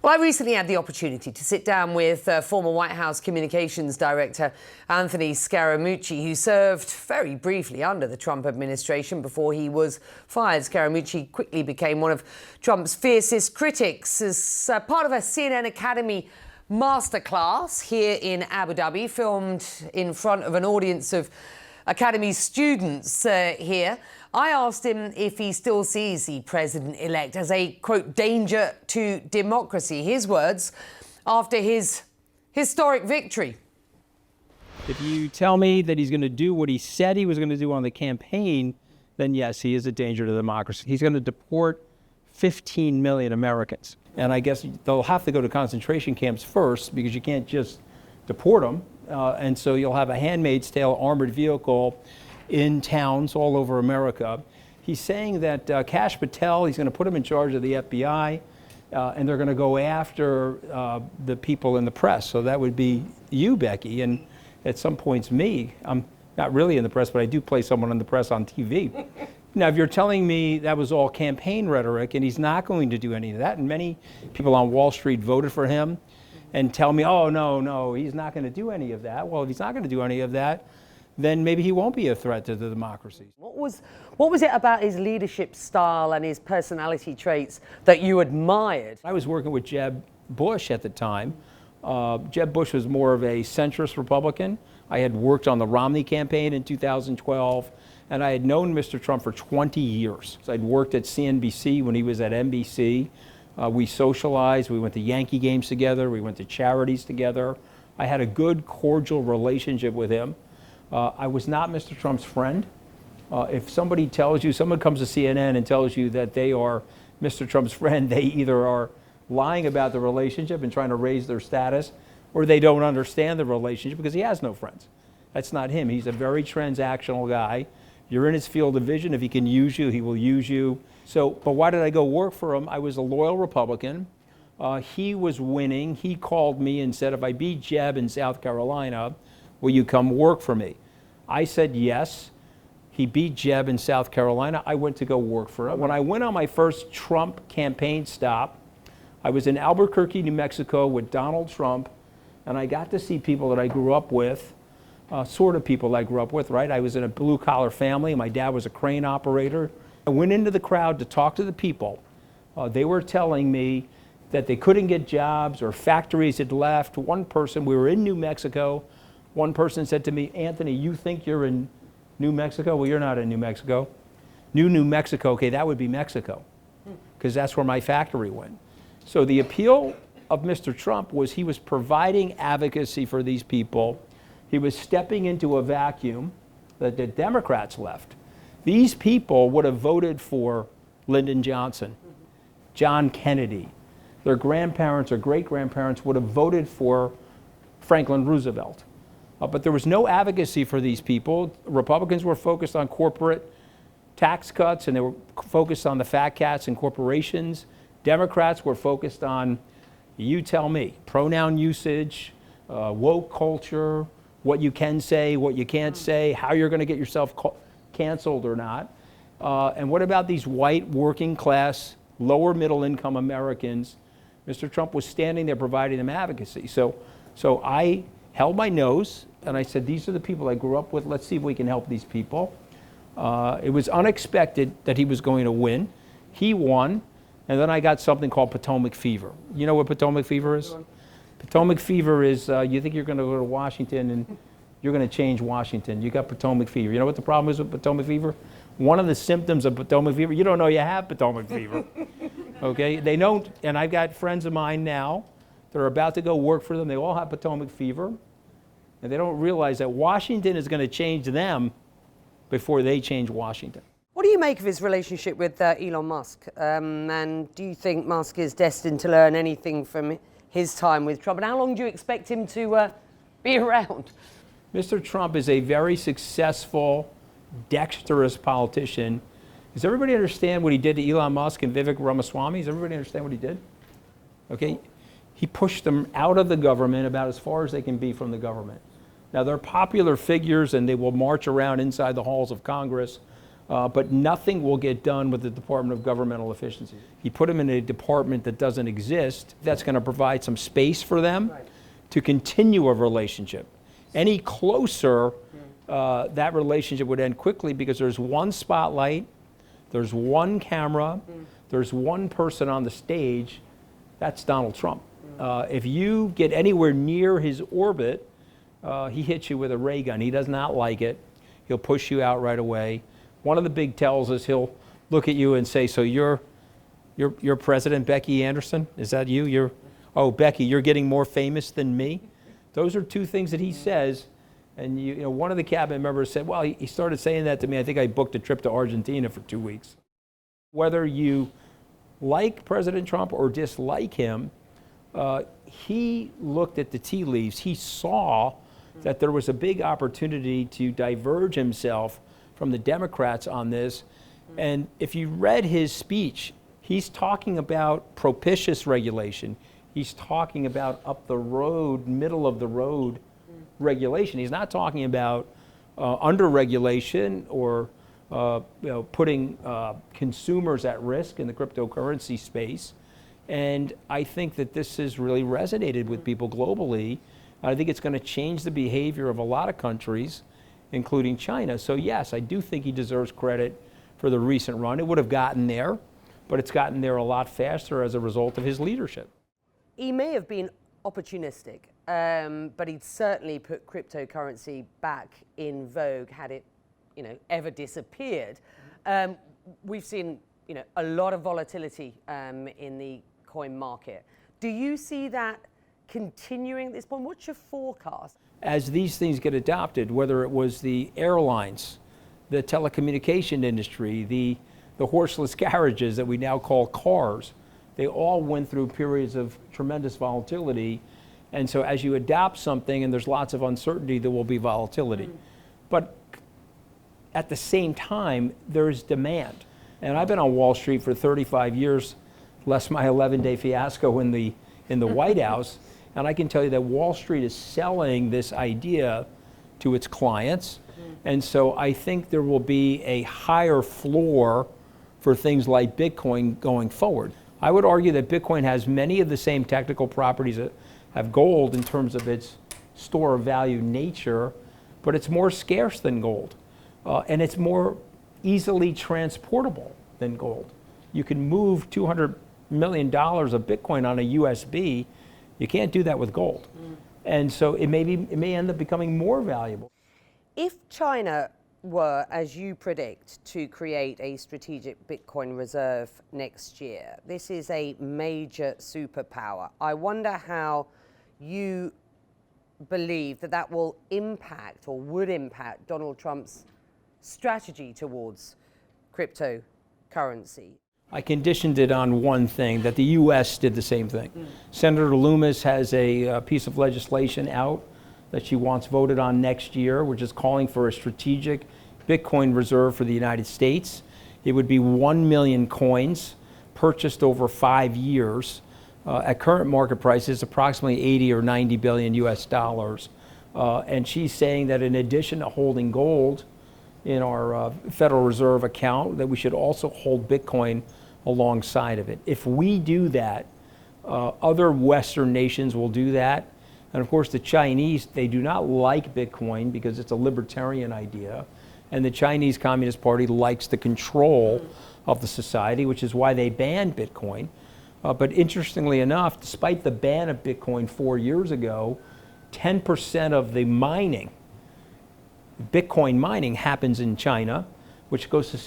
Well, I recently had the opportunity to sit down with former White House Communications Director Anthony Scaramucci, who served very briefly under the Trump administration before he was fired. Scaramucci quickly became one of Trump's fiercest critics as part of a CNN Academy masterclass here in Abu Dhabi, filmed in front of an audience of Academy students here. I asked him if he still sees the president-elect as a, quote, danger to democracy. His words after his historic victory. If you tell me that he's going to do what he said he was going to do on the campaign, then yes, he is a danger to democracy. He's going to deport 15 million Americans. And I guess they'll have to go to concentration camps first because you can't just deport them. And so you'll have a Handmaid's Tale armored vehicle in towns all over America. He's saying that Kash Patel, he's going to put him in charge of the FBI, and they're going to go after the people in the press. So that would be you, Becky, and at some points me. I'm not really in the press, but I do play someone in the press on TV. Now, if you're telling me that was all campaign rhetoric and he's not going to do any of that, and many people on Wall Street voted for him and tell me, oh, no, he's not going to do any of that. Well, if he's not going to do any of that, then maybe he won't be a threat to the democracy. What was it about his leadership style and his personality traits that you admired? I was working with Jeb Bush at the time. Jeb Bush was more of a centrist Republican. I had worked on the Romney campaign in 2012, and I had known Mr. Trump for 20 years. So I'd worked at CNBC when he was at NBC. We socialized, we went to Yankee games together, we went to charities together. I had a good, cordial relationship with him. I was not Mr. Trump's friend. If somebody tells you, someone comes to CNN and tells you that they are Mr. Trump's friend, they either are lying about the relationship and trying to raise their status, or they don't understand the relationship because he has no friends. That's not him. He's a very transactional guy. You're in his field of vision. If he can use you, he will use you. But why did I go work for him? I was a loyal Republican. He was winning. He called me and said, if I beat Jeb in South Carolina, will you come work for me? I said yes. He beat Jeb in South Carolina. I went to go work for him. When I went on my first Trump campaign stop, I was in Albuquerque, New Mexico with Donald Trump, and I got to see people that I grew up with, sort of people I grew up with, right? I was in a blue-collar family. My dad was a crane operator. I went into the crowd to talk to the people. They were telling me that they couldn't get jobs or factories had left. One person, we were in New Mexico, one person said to me, Anthony, you think you're in New Mexico? Well, you're not in New Mexico. New Mexico, okay, that would be Mexico, because that's where my factory went. So the appeal of Mr. Trump was he was providing advocacy for these people. He was stepping into a vacuum that the Democrats left. These people would have voted for Lyndon Johnson, John Kennedy. Their grandparents or great-grandparents would have voted for Franklin Roosevelt. But there was no advocacy for these people. Republicans were focused on corporate tax cuts, and they were focused on the fat cats and corporations. Democrats were focused on, you tell me, pronoun usage, woke culture, what you can say, what you can't say, how you're going to get yourself canceled or not. And what about these white, working class, lower middle income Americans? Mr. Trump was standing there providing them advocacy. So I held my nose and I said, these are the people I grew up with. Let's see if we can help these people. It was unexpected that he was going to win. He won. And then I got something called Potomac fever. You know what Potomac fever is? Potomac fever is you think you're going to go to Washington and you're going to change Washington. You got Potomac fever. You know what the problem is with Potomac fever? One of the symptoms of Potomac fever, you don't know you have Potomac fever. Okay? They don't, and I've got friends of mine now that are about to go work for them. They all have Potomac fever. And they don't realize that Washington is going to change them before they change Washington. What do you make of his relationship with Elon Musk? And do you think Musk is destined to learn anything from his time with Trump? And how long do you expect him to be around? Mr. Trump is a very successful, dexterous politician. Does everybody understand what he did to Elon Musk and Vivek Ramaswamy? Does everybody understand what he did? Okay, he pushed them out of the government about as far as they can be from the government. Now, they're popular figures and they will march around inside the halls of Congress. But nothing will get done with the Department of Governmental Efficiency. He put them in a department that doesn't exist. That's going to provide some space for them to continue a relationship. Any closer, that relationship would end quickly because there's one spotlight, there's one camera, there's one person on the stage. That's Donald Trump. If you get anywhere near his orbit, he hits you with a ray gun. He does not like it. He'll push you out right away. One of the big tells is he'll look at you and say, "So you're President Becky Anderson? Is that you? Oh, Becky, you're getting more famous than me?" Those are two things that he says. And you know, one of the cabinet members said, "Well, he started saying that to me. I think I booked a trip to Argentina for 2 weeks." Whether you like President Trump or dislike him, he looked at the tea leaves. He saw that there was a big opportunity to diverge himself from the Democrats on this. And if you read his speech, he's talking about propitious regulation. He's talking about up the road, middle of the road regulation. He's not talking about under regulation or putting consumers at risk in the cryptocurrency space. And I think that this has really resonated with people globally. I think it's going to change the behavior of a lot of countries, including China. So yes, I do think he deserves credit for the recent run. It would have gotten there, but it's gotten there a lot faster as a result of his leadership. He may have been opportunistic, but he'd certainly put cryptocurrency back in vogue had it, ever disappeared. We've seen, a lot of volatility in the coin market. Do you see that continuing at this point? What's your forecast? As these things get adopted, whether it was the airlines, the telecommunication industry, the horseless carriages that we now call cars, they all went through periods of tremendous volatility. And so as you adopt something and there's lots of uncertainty, there will be volatility. But at the same time, there's demand. And I've been on Wall Street for 35 years, less my 11-day fiasco in the White House. And I can tell you that Wall Street is selling this idea to its clients. And so I think there will be a higher floor for things like Bitcoin going forward. I would argue that Bitcoin has many of the same technical properties that have gold in terms of its store of value nature, but it's more scarce than gold. And it's more easily transportable than gold. You can move $200 million of Bitcoin on a USB. You can't do that with gold. And so it may end up becoming more valuable. If China were, as you predict, to create a strategic Bitcoin reserve next year, this is a major superpower. I wonder how you believe that will impact or would impact Donald Trump's strategy towards cryptocurrency. I conditioned it on one thing, that the U.S. did the same thing. Senator Loomis has a piece of legislation out that she wants voted on next year, which is calling for a strategic Bitcoin reserve for the United States. It would be 1 million coins purchased over 5 years. At current market prices, approximately 80 or 90 billion US dollars. And she's saying that in addition to holding gold in our Federal Reserve account, that we should also hold Bitcoin alongside of it. If we do that, other Western nations will do that. And of course, the Chinese, they do not like Bitcoin because it's a libertarian idea. And the Chinese Communist Party likes the control of the society, which is why they banned Bitcoin. But interestingly enough, despite the ban of Bitcoin 4 years ago, 10% of the mining, Bitcoin mining, happens in China, which goes to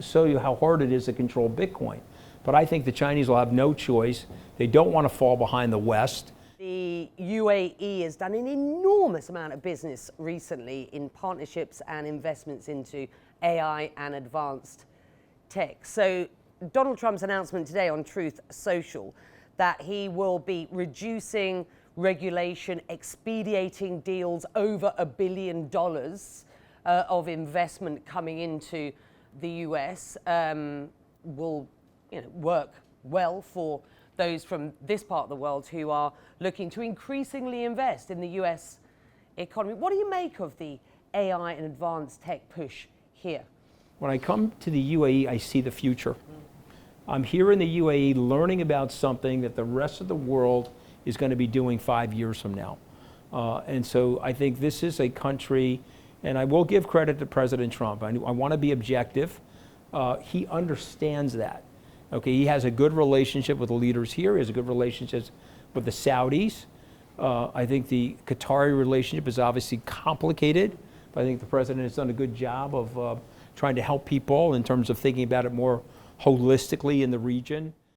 show you how hard it is to control Bitcoin. But I think the Chinese will have no choice. They don't want to fall behind the West. The UAE has done an enormous amount of business recently in partnerships and investments into AI and advanced tech. So Donald Trump's announcement today on Truth Social that he will be reducing regulation, expediting deals over $1 billion of investment coming into the US will work well for those from this part of the world who are looking to increasingly invest in the US economy. What do you make of the AI and advanced tech push here? When I come to the UAE, I see the future. I'm here in the UAE learning about something that the rest of the world is going to be doing 5 years from now. And so I think this is a country, and I will give credit to President Trump. I want to be objective. He understands that. Okay, he has a good relationship with the leaders here. He has a good relationship with the Saudis. I think the Qatari relationship is obviously complicated, but I think the president has done a good job of trying to help people in terms of thinking about it more holistically in the region.